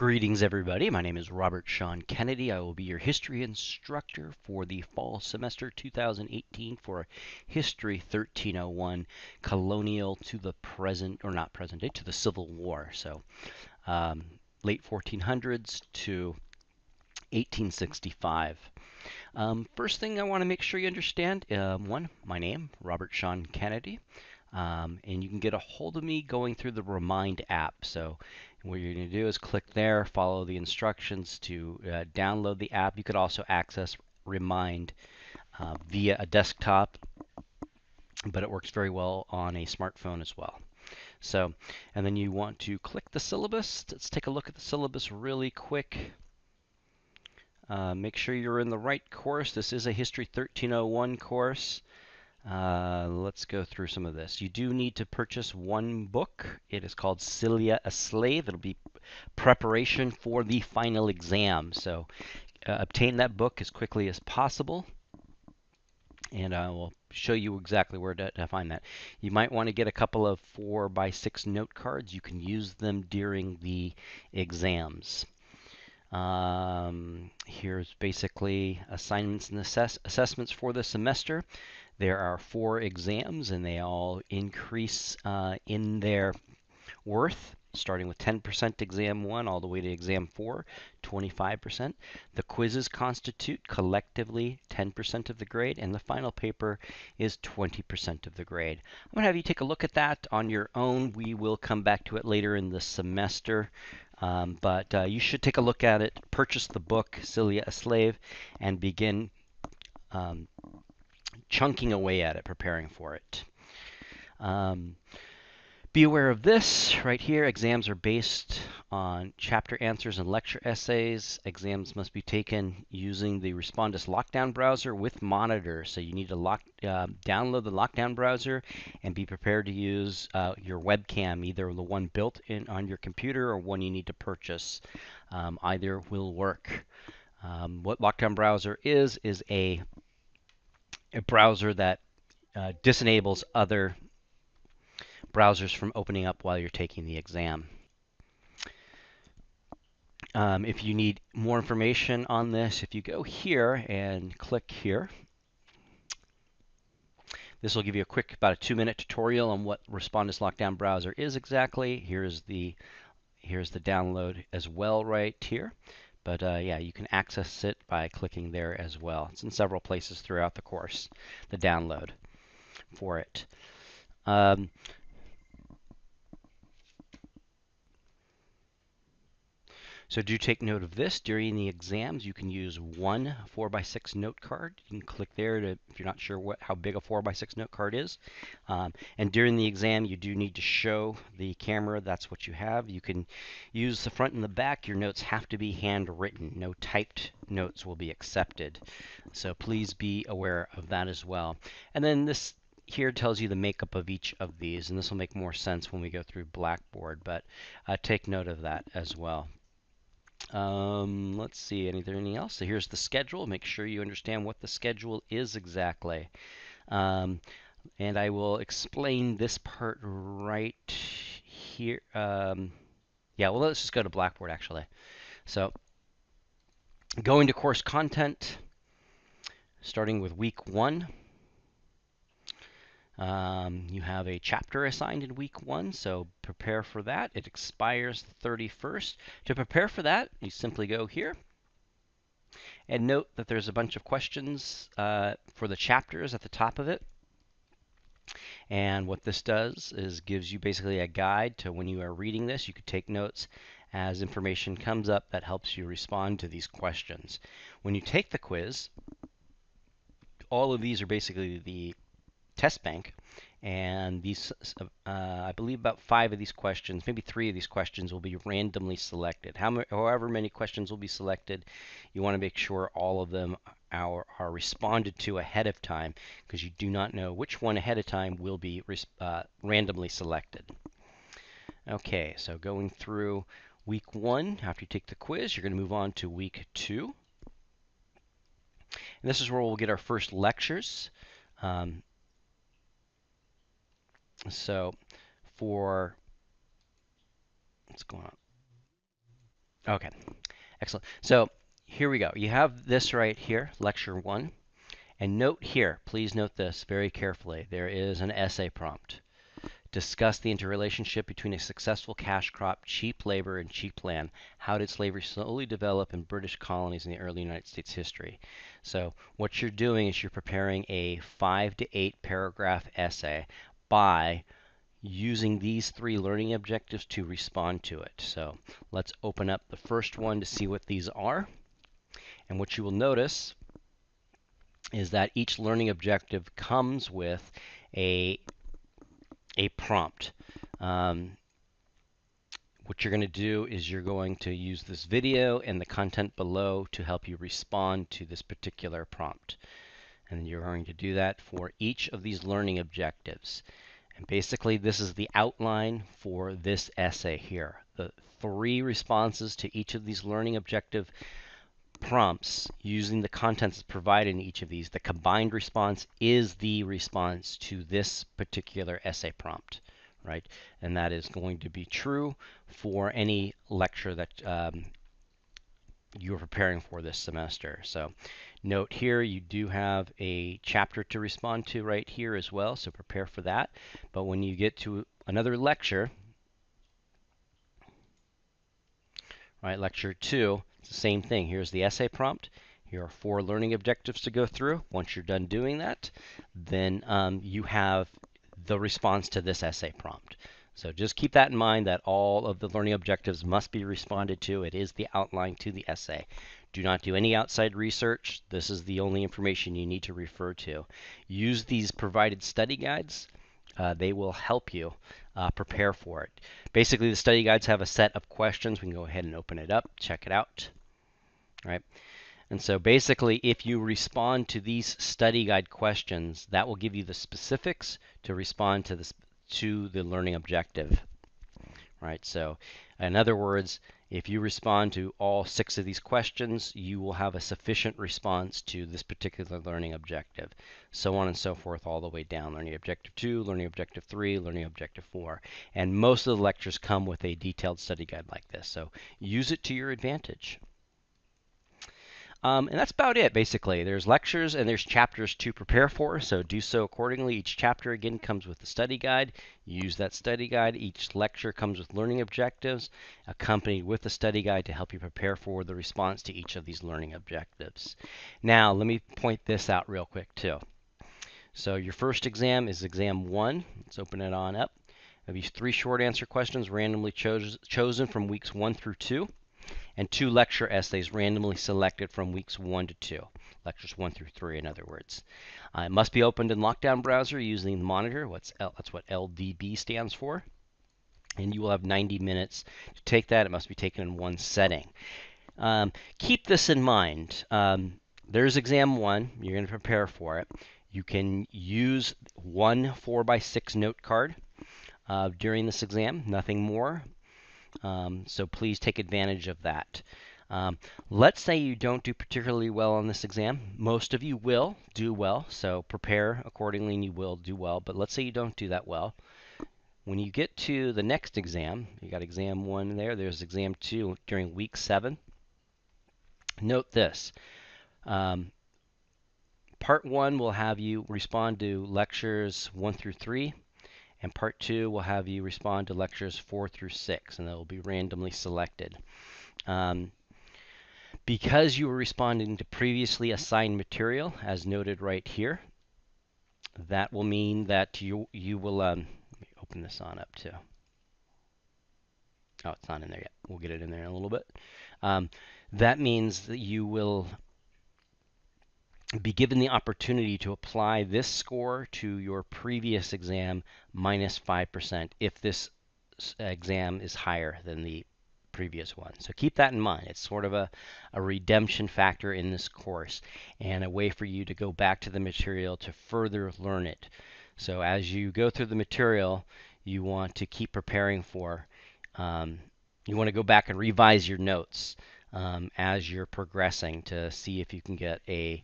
Greetings, everybody. My name is Robert Sean Kennedy. I will be your history instructor for the fall semester 2018 for History 1301, Colonial to the present, or not present day, to the Civil War. So late 1400s to 1865. First thing I want to make sure you understand, one, my name, Robert Sean Kennedy. And you can get a hold of me going through the Remind app. So what you're going to do is click there, follow the instructions to download the app. You could also access Remind via a desktop, but it works very well on a smartphone as well. So, and then you want to click the syllabus. Let's take a look at the syllabus really quick. Make sure you're in the right course. This is a History 1301 course. Let's go through some of this. You do need to purchase one book. It is called Cilia a Slave. It'll be preparation for the final exam. So obtain that book as quickly as possible. And I will show you exactly where to find that. You might want to get a couple of 4x6 note cards. You can use them during the exams. Here's basically assignments and assessments for the semester. There are 4 exams, and they all increase in their worth, starting with 10% exam 1 all the way to exam 4, 25%. The quizzes constitute collectively 10% of the grade, and the final paper is 20% of the grade. I'm going to have you take a look at that on your own. We will come back to it later in the semester. But you should take a look at it, purchase the book, Cilia a Slave, and begin chunking away at it, preparing for it. Be aware of this right here. Exams are based on chapter answers and lecture essays. Exams must be taken using the Respondus Lockdown browser with monitors. So you need to download the Lockdown browser and be prepared to use your webcam, either the one built in on your computer or one you need to purchase. Either will work. What Lockdown browser is a browser that disenables other browsers from opening up while you're taking the exam. If you need more information on this, if you go here and click here, this will give you a quick, about a 2-minute tutorial on what Respondus Lockdown browser is exactly. Here's the download as well right here. But yeah, you can access it by clicking there as well. It's in several places throughout the course, the download for it. So do take note of this. During the exams, you can use one 4x6 note card. You can click there if you're not sure how big a 4x6 note card is. And during the exam, you do need to show the camera that's what you have. You can use the front and the back. Your notes have to be handwritten. No typed notes will be accepted. So please be aware of that as well. And then this here tells you the makeup of each of these, and this will make more sense when we go through Blackboard, but take note of that as well. Let's see, anything else? So here's the schedule. Make sure you understand what the schedule is exactly. And I will explain this part right here. Yeah, well, let's just go to Blackboard, actually. So going to course content, starting with week 1. You have a chapter assigned in week 1, so prepare for that. It expires the 31st. To prepare for that, you simply go here and note that there's a bunch of questions for the chapters at the top of it. And what this does is gives you basically a guide to when you are reading this. You could take notes as information comes up that helps you respond to these questions. When you take the quiz, all of these are basically the test bank, and these I believe about 5 of these questions, maybe 3 of these questions will be randomly selected. However many questions will be selected, you want to make sure all of them are responded to ahead of time, because you do not know which one ahead of time will be randomly selected. Okay, so going through week 1, after you take the quiz, you're going to move on to week 2. And this is where we'll get our first lectures. So for, what's going on? Okay, excellent. So here we go. You have this right here, lecture 1. And note here, please note this very carefully. There is an essay prompt. Discuss the interrelationship between a successful cash crop, cheap labor, and cheap land. How did slavery slowly develop in British colonies in the early United States history? So what you're doing is you're preparing a 5 to 8 paragraph essay by using these 3 learning objectives to respond to it. So let's open up the first one to see what these are. And what you will notice is that each learning objective comes with a prompt. What you're going to do is you're going to use this video and the content below to help you respond to this particular prompt. And you're going to do that for each of these learning objectives. And basically, this is the outline for this essay here. The 3 responses to each of these learning objective prompts using the contents provided in each of these. The combined response is the response to this particular essay prompt, right? And that is going to be true for any lecture that you're preparing for this semester. So note here, you do have a chapter to respond to right here as well, so prepare for that. But when you get to another lecture, right, lecture 2, it's the same thing. Here's the essay prompt. Here are 4 learning objectives to go through. Once you're done doing that, then you have the response to this essay prompt. So just keep that in mind that all of the learning objectives must be responded to. It is the outline to the essay. Do not do any outside research. This is the only information you need to refer to. Use these provided study guides. They will help you prepare for it. Basically, the study guides have a set of questions. We can go ahead and open it up, check it out. Right? And so basically, if you respond to these study guide questions, that will give you the specifics to respond to the learning objective. Right? So in other words, if you respond to all 6 of these questions, you will have a sufficient response to this particular learning objective. So on and so forth all the way down. Learning objective 2, learning objective 3, learning objective 4. And most of the lectures come with a detailed study guide like this. So use it to your advantage. And that's about it, basically. There's lectures and there's chapters to prepare for, so do so accordingly. Each chapter, again, comes with a study guide. Use that study guide. Each lecture comes with learning objectives, accompanied with a study guide to help you prepare for the response to each of these learning objectives. Now, let me point this out real quick, too. So your first exam is exam 1. Let's open it on up. There'll be 3 short answer questions randomly chosen from weeks 1 through 2. And 2 lecture essays randomly selected from weeks 1 to 2, lectures 1 through 3, in other words. It must be opened in Lockdown browser using the monitor. That's what LDB stands for. And you will have 90 minutes to take that. It must be taken in one setting. Keep this in mind. There's exam 1. You're going to prepare for it. You can use one 4x6 note card during this exam, nothing more. So please take advantage of that. Let's say you don't do particularly well on this exam. Most of you will do well, so prepare accordingly and you will do well. But let's say you don't do that well. When you get to the next exam, you got exam 1 there, there's exam 2 during week 7. Note this. Part 1 will have you respond to lectures 1 through 3. And part 2 will have you respond to lectures 4 through 6, and they will be randomly selected. Because you were responding to previously assigned material, as noted right here, that will mean that you will, let me open this on up too. Oh, it's not in there yet. We'll get it in there in a little bit. That means that you will be given the opportunity to apply this score to your previous exam minus 5% if this exam is higher than the previous one. So keep that in mind. It's sort of a redemption factor in this course and a way for you to go back to the material to further learn it. So as you go through the material, you want to keep preparing for, you want to go back and revise your notes as you're progressing to see if you can get a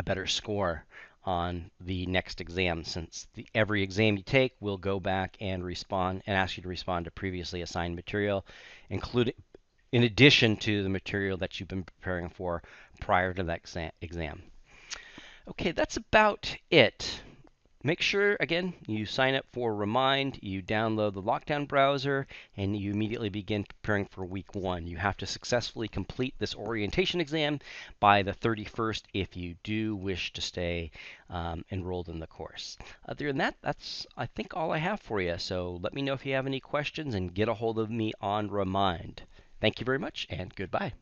better score on the next exam, since every exam you take will go back and respond and ask you to respond to previously assigned material, including in addition to the material that you've been preparing for prior to that exam. Okay, that's about it. Make sure, again, you sign up for Remind, you download the Lockdown browser, and you immediately begin preparing for week 1. You have to successfully complete this orientation exam by the 31st if you do wish to stay enrolled in the course. Other than that, that's, I think, all I have for you. So let me know if you have any questions and get a hold of me on Remind. Thank you very much, and goodbye.